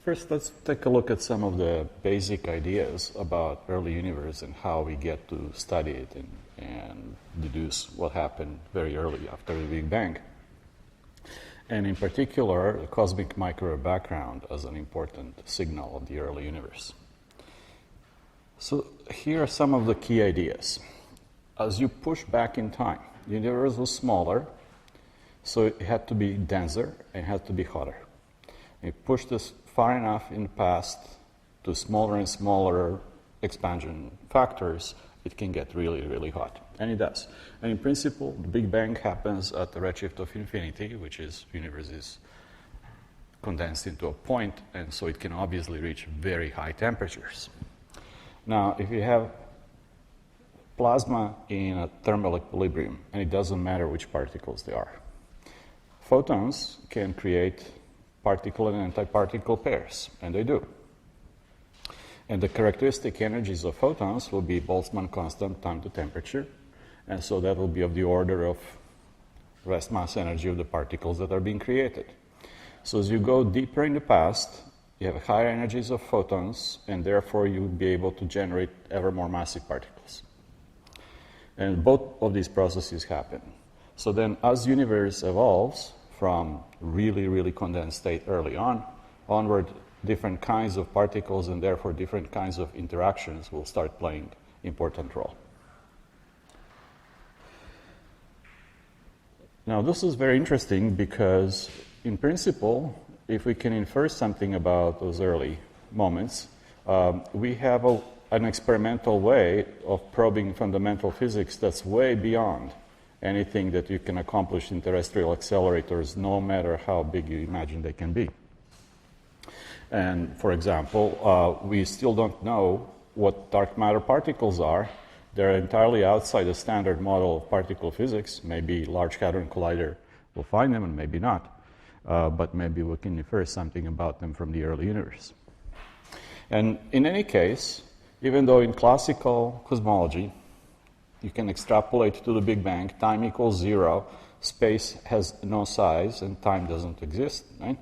First, let's take a look at some of the basic ideas about early universe and how we get to study it and deduce what happened very early after the Big Bang. And in particular, the cosmic microwave background as an important signal of the early universe. So here are some of the key ideas. As you push back in time, the universe was smaller, so it had to be denser and it had to be hotter. You push this far enough in the past to smaller and smaller expansion factors, it can get really, really hot. And it does. And in principle, the Big Bang happens at the redshift of infinity, which is the universe is condensed into a point, and so it can obviously reach very high temperatures. Now, if you have plasma in a thermal equilibrium, and it doesn't matter which particles they are, photons can create particle and antiparticle pairs, and they do. And the characteristic energies of photons will be Boltzmann constant time to temperature, and so that will be of the order of rest mass energy of the particles that are being created. So as you go deeper in the past, you have higher energies of photons, and therefore you will be able to generate ever more massive particles. And both of these processes happen. So then as the universe evolves from really, really condensed state early onward, different kinds of particles and therefore different kinds of interactions will start playing important role. Now this is very interesting because in principle, if we can infer something about those early moments, we have an experimental way of probing fundamental physics that's way beyond anything that you can accomplish in terrestrial accelerators, no matter how big you imagine they can be. And for example, we still don't know what dark matter particles are. They're entirely outside the standard model of particle physics. Maybe Large Hadron Collider will find them and maybe not. But maybe we can infer something about them from the early universe. And in any case, even though in classical cosmology, you can extrapolate to the Big Bang, time equals 0, space has no size, and time doesn't exist, right?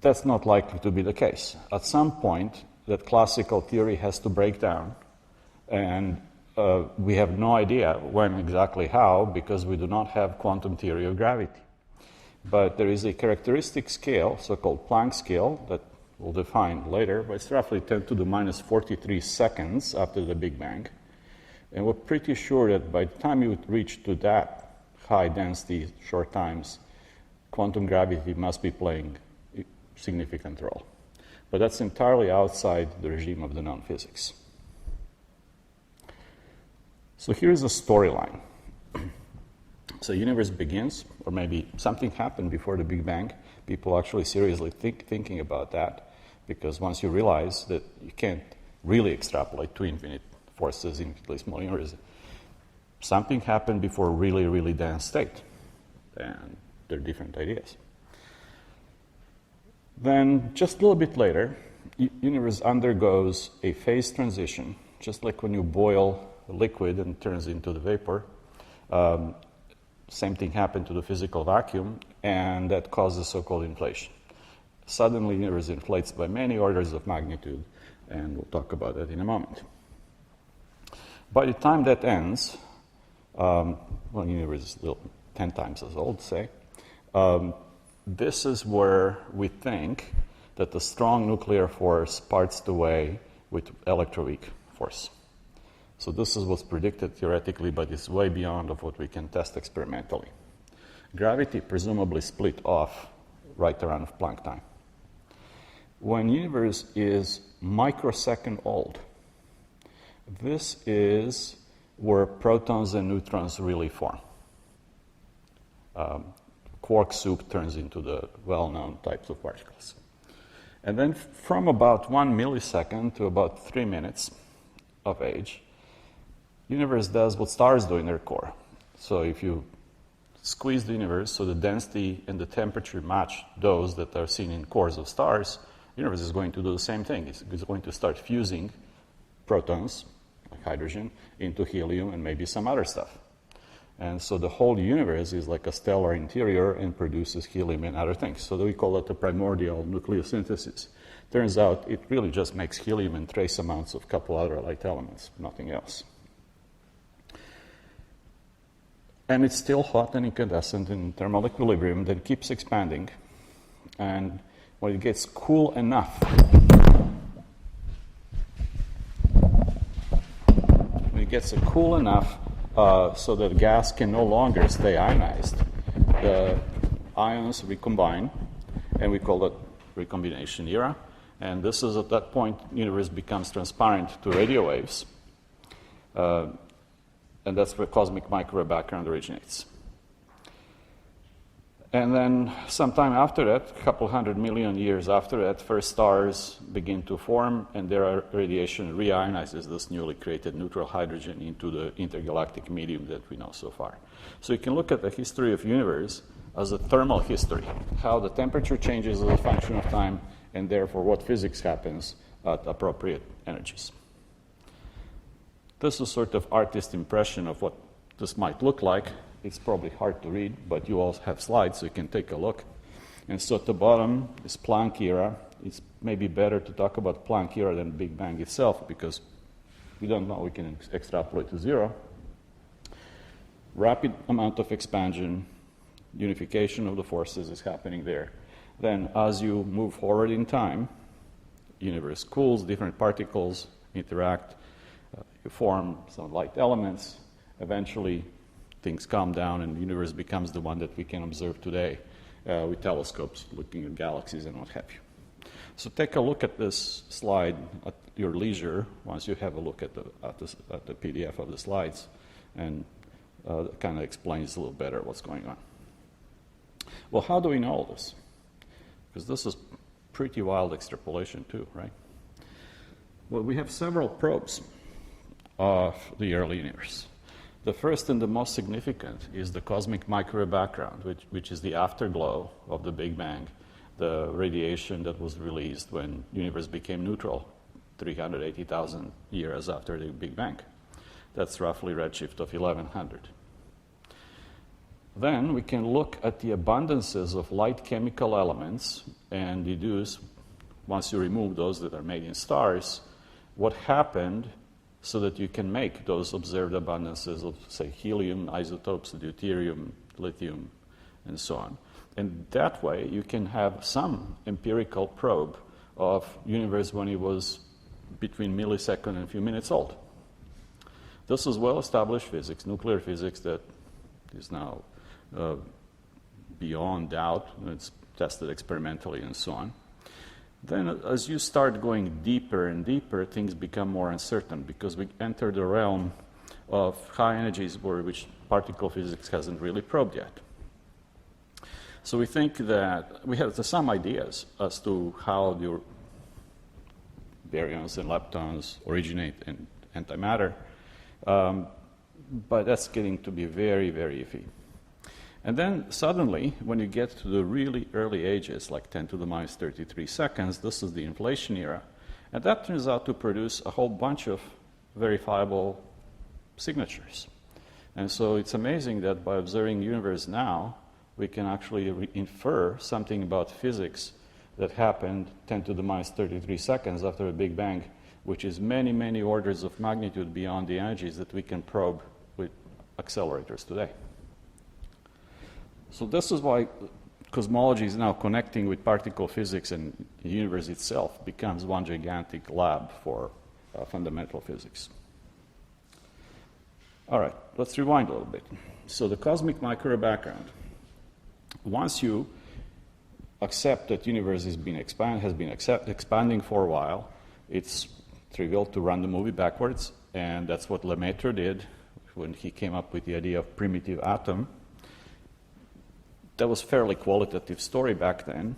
That's not likely to be the case. At some point, that classical theory has to break down, and we have no idea when exactly how, because we do not have quantum theory of gravity. But there is a characteristic scale, so-called Planck scale, that we'll define later, but it's roughly 10 to the minus 43 seconds after the Big Bang. And we're pretty sure that by the time you reach to that high density, short times, quantum gravity must be playing a significant role. But that's entirely outside the regime of the known physics. So here's a storyline. So the universe begins, or maybe something happened before the Big Bang. People actually seriously thinking about that, because once you realize that you can't really extrapolate to infinite forces in infinitely small universe, something happened before a really, really dense state. And there are different ideas. Then just a little bit later, the universe undergoes a phase transition, just like when you boil a liquid and it turns into the vapor. Same thing happened to the physical vacuum, and that causes so-called inflation. Suddenly, the universe inflates by many orders of magnitude, and we'll talk about that in a moment. By the time that ends, the universe is still 10 times as old, say, this is where we think that the strong nuclear force parts the way with electroweak force. So this is what's predicted theoretically, but it's way beyond of what we can test experimentally. Gravity presumably split off right around Planck time. When the universe is microsecond old, this is where protons and neutrons really form. Quark soup turns into the well-known types of particles. And then from about 1 millisecond to about 3 minutes of age, the universe does what stars do in their core. So if you squeeze the universe so the density and the temperature match those that are seen in cores of stars, the universe is going to do the same thing. It's going to start fusing protons, like hydrogen, into helium and maybe some other stuff. And so the whole universe is like a stellar interior and produces helium and other things. So we call it the primordial nucleosynthesis. Turns out it really just makes helium and trace amounts of a couple other light elements, nothing else. And it's still hot and incandescent in thermal equilibrium, then keeps expanding. And when it gets cool enough, so that gas can no longer stay ionized, the ions recombine, and we call it recombination era. And this is at that point, the universe becomes transparent to radio waves. And that's where cosmic microwave background originates. And then sometime after that, a couple 100 million years after that, first stars begin to form, and their radiation reionizes this newly created neutral hydrogen into the intergalactic medium that we know so far. So you can look at the history of the universe as a thermal history, how the temperature changes as a function of time, and therefore what physics happens at appropriate energies. This is sort of artist impression of what this might look like. It's probably hard to read, but you all have slides, so you can take a look. And so at the bottom is Planck era. It's maybe better to talk about Planck era than Big Bang itself, because we don't know, we can extrapolate to zero. Rapid amount of expansion, unification of the forces is happening there. Then as you move forward in time, the universe cools, different particles interact, you form some light elements. Eventually, things calm down, and the universe becomes the one that we can observe today with telescopes looking at galaxies and what have you. So take a look at this slide at your leisure once you have a look at the PDF of the slides, and it kind of explains a little better what's going on. Well, how do we know all this? Because this is pretty wild extrapolation too, right? Well, we have several probes of the early universe. The first and the most significant is the cosmic microwave background, which is the afterglow of the Big Bang, the radiation that was released when the universe became neutral 380,000 years after the Big Bang. That's roughly redshift of 1100. Then we can look at the abundances of light chemical elements and deduce, once you remove those that are made in stars, what happened so that you can make those observed abundances of, say, helium, isotopes, deuterium, lithium, and so on. And that way, you can have some empirical probe of universe when it was between millisecond and a few minutes old. This is well-established physics, nuclear physics, that is now beyond doubt. It's tested experimentally and so on. Then as you start going deeper and deeper, things become more uncertain, because we enter the realm of high energies which particle physics hasn't really probed yet. So we think that we have some ideas as to how the baryons and leptons originate in antimatter, but that's getting to be very, very iffy. And then suddenly, when you get to the really early ages, like 10 to the minus 33 seconds, this is the inflation era. And that turns out to produce a whole bunch of verifiable signatures. And so it's amazing that by observing the universe now, we can actually infer something about physics that happened 10 to the minus 33 seconds after a Big Bang, which is many, many orders of magnitude beyond the energies that we can probe with accelerators today. So this is why cosmology is now connecting with particle physics, and the universe itself becomes one gigantic lab for fundamental physics. All right, let's rewind a little bit. So the cosmic microwave background. Once you accept that the universe has been expanding for a while, it's trivial to run the movie backwards, and that's what Lemaitre did when he came up with the idea of primitive atom. That was a fairly qualitative story back then,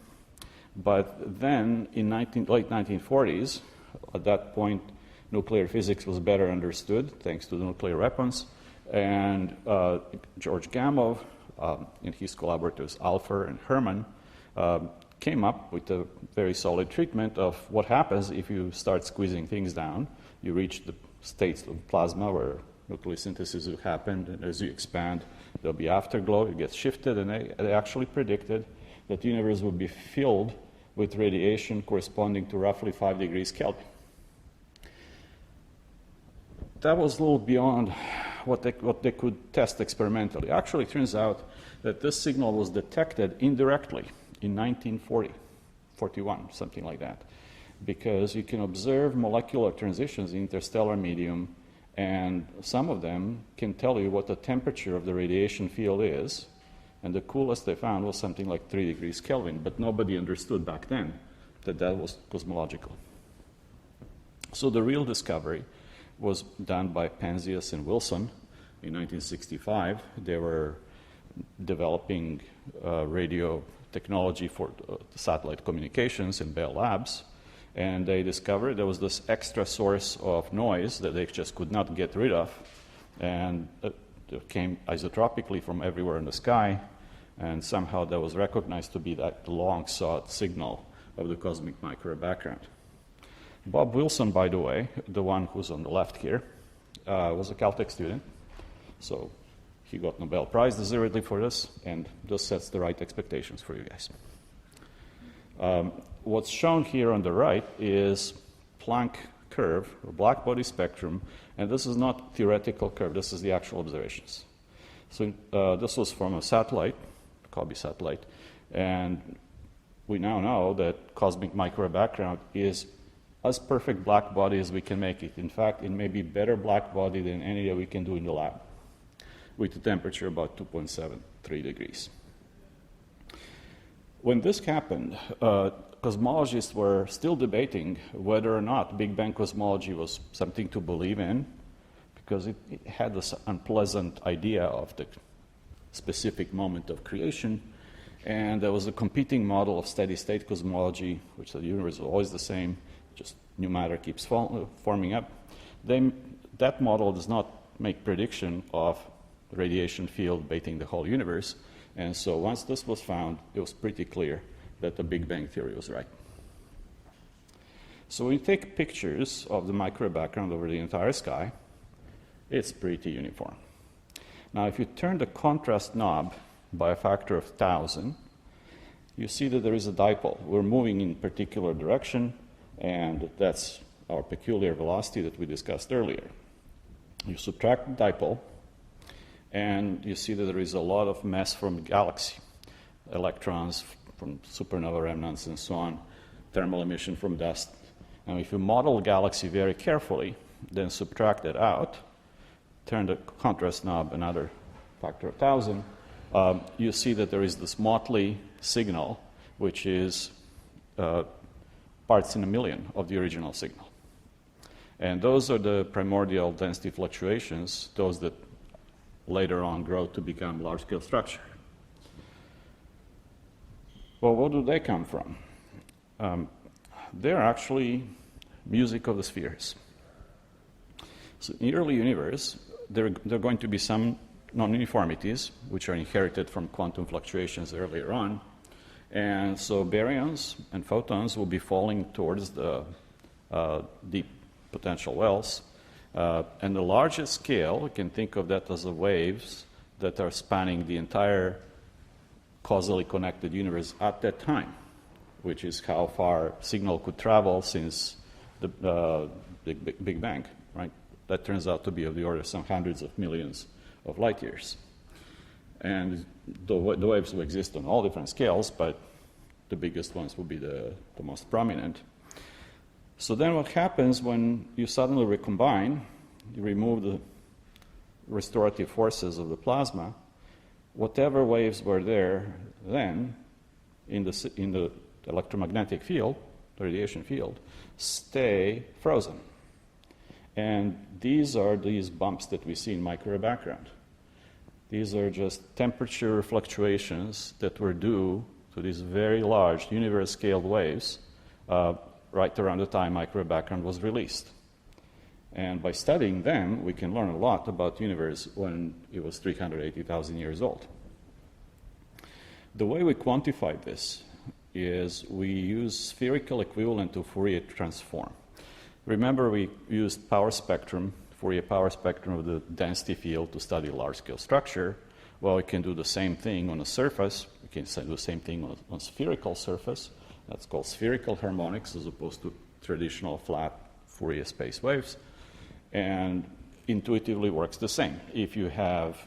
but then in late 1940s, at that point, nuclear physics was better understood thanks to the nuclear weapons, and George Gamow and his collaborators Alpher and Herman came up with a very solid treatment of what happens if you start squeezing things down. You reach the states of plasma where nucleosynthesis will happen, and as you expand, there'll be afterglow, it gets shifted, and they actually predicted that the universe would be filled with radiation corresponding to roughly 5 degrees Kelvin. That was a little beyond what they could test experimentally. Actually, it turns out that this signal was detected indirectly in 1940, 41, something like that, because you can observe molecular transitions in interstellar medium, and some of them can tell you what the temperature of the radiation field is, and the coolest they found was something like 3 degrees Kelvin, but nobody understood back then that that was cosmological. So the real discovery was done by Penzias and Wilson in 1965. They were developing radio technology for satellite communications in Bell Labs, and they discovered there was this extra source of noise that they just could not get rid of, and it came isotropically from everywhere in the sky, and somehow that was recognized to be that long-sought signal of the cosmic microwave background. Bob Wilson, by the way, the one who's on the left here, was a Caltech student, so he got Nobel Prize deservedly for this, and this sets the right expectations for you guys. What's shown here on the right is Planck curve, or black body spectrum, and this is not theoretical curve, this is the actual observations. So this was from a satellite, COBE satellite, and we now know that cosmic microwave background is as perfect black body as we can make it. In fact, it may be better black body than any that we can do in the lab, with a temperature about 2.73 degrees. When this happened, cosmologists were still debating whether or not Big Bang cosmology was something to believe in, because it had this unpleasant idea of the specific moment of creation, and there was a competing model of steady-state cosmology, which the universe is always the same, just new matter keeps forming up. That model does not make prediction of the radiation field baiting the whole universe, and so once this was found, it was pretty clear that the Big Bang theory was right. So when you take pictures of the microwave background over the entire sky, it's pretty uniform. Now, if you turn the contrast knob by a factor of 1,000, you see that there is a dipole. We're moving in a particular direction, and that's our peculiar velocity that we discussed earlier. You subtract the dipole, and you see that there is a lot of mass from the galaxy, electrons from supernova remnants and so on, thermal emission from dust. And if you model the galaxy very carefully, then subtract it out, turn the contrast knob another factor of 1,000, you see that there is this motley signal, which is parts in a million of the original signal. And those are the primordial density fluctuations, those that later on grow to become large-scale structure. Well, where do they come from? They're actually music of the spheres. So in the early universe, there are going to be some non-uniformities, which are inherited from quantum fluctuations earlier on. And so baryons and photons will be falling towards the deep potential wells. And the largest scale, you can think of that as the waves that are spanning the entire causally connected universe at that time, which is how far signal could travel since the Big Bang, right? That turns out to be of the order of some hundreds of millions of light years. And the waves will exist on all different scales, but the biggest ones will be the most prominent. So then what happens when you suddenly recombine, you remove the restorative forces of the plasma, whatever waves were there then in the electromagnetic field, the radiation field, stay frozen. And these are these bumps that we see in microwave background. These are just temperature fluctuations that were due to these very large universe-scaled waves right around the time microwave background was released. And by studying them, we can learn a lot about the universe when it was 380,000 years old. The way we quantify this is we use spherical equivalent to Fourier transform. Remember, we used power spectrum Fourier power spectrum of the density field to study large-scale structure. Well, we can do the same thing on a surface. We can do the same thing on a spherical surface. That's called spherical harmonics as opposed to traditional flat Fourier space waves. And intuitively works the same. If you have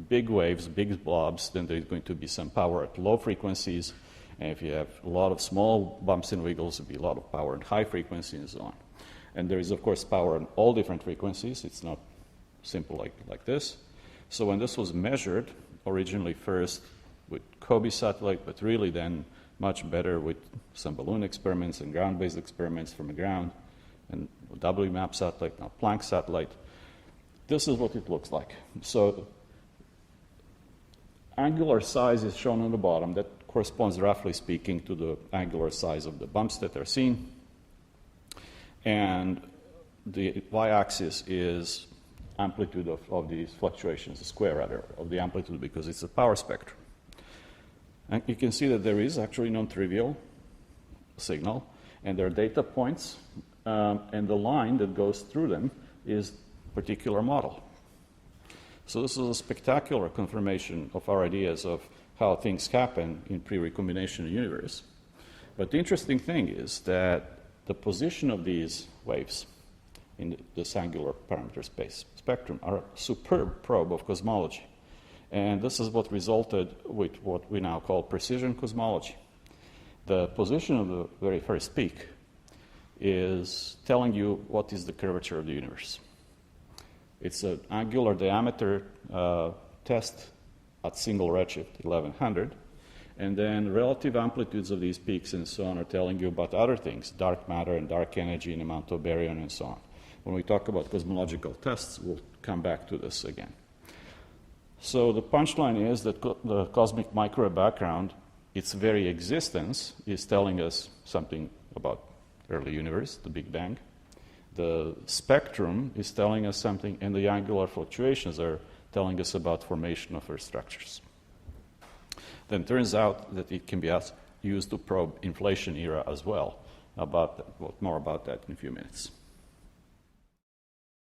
big waves, big blobs, then there's going to be some power at low frequencies. And if you have a lot of small bumps and wiggles, there'll be a lot of power at high frequencies and so on. And there is, of course, power on all different frequencies. It's not simple like this. So when this was measured, originally first with COBE satellite, but really then much better with some balloon experiments and ground-based experiments from the ground, and WMAP satellite, now Planck satellite, this is what it looks like. So angular size is shown on the bottom. That corresponds, roughly speaking, to the angular size of the bumps that are seen. And the y-axis is amplitude of these fluctuations, the square rather, of the amplitude, because it's a power spectrum. And you can see that there is actually non-trivial signal, and there are data points, and the line that goes through them is a particular model. So this is a spectacular confirmation of our ideas of how things happen in pre-recombination universe. But the interesting thing is that the position of these waves in this angular parameter space spectrum are a superb probe of cosmology. And this is what resulted with what we now call precision cosmology. The position of the very first peak is telling you what is the curvature of the universe. It's an angular diameter test at single redshift, 1100. And then relative amplitudes of these peaks and so on are telling you about other things, dark matter and dark energy and amount of baryon and so on. When we talk about cosmological tests, we'll come back to this again. So the punchline is that the cosmic microwave background, its very existence, is telling us something about early universe, the Big Bang. The spectrum is telling us something, and the angular fluctuations are telling us about formation of Earth structures. Then it turns out that it can be used to probe inflation era as well. More about that in a few minutes.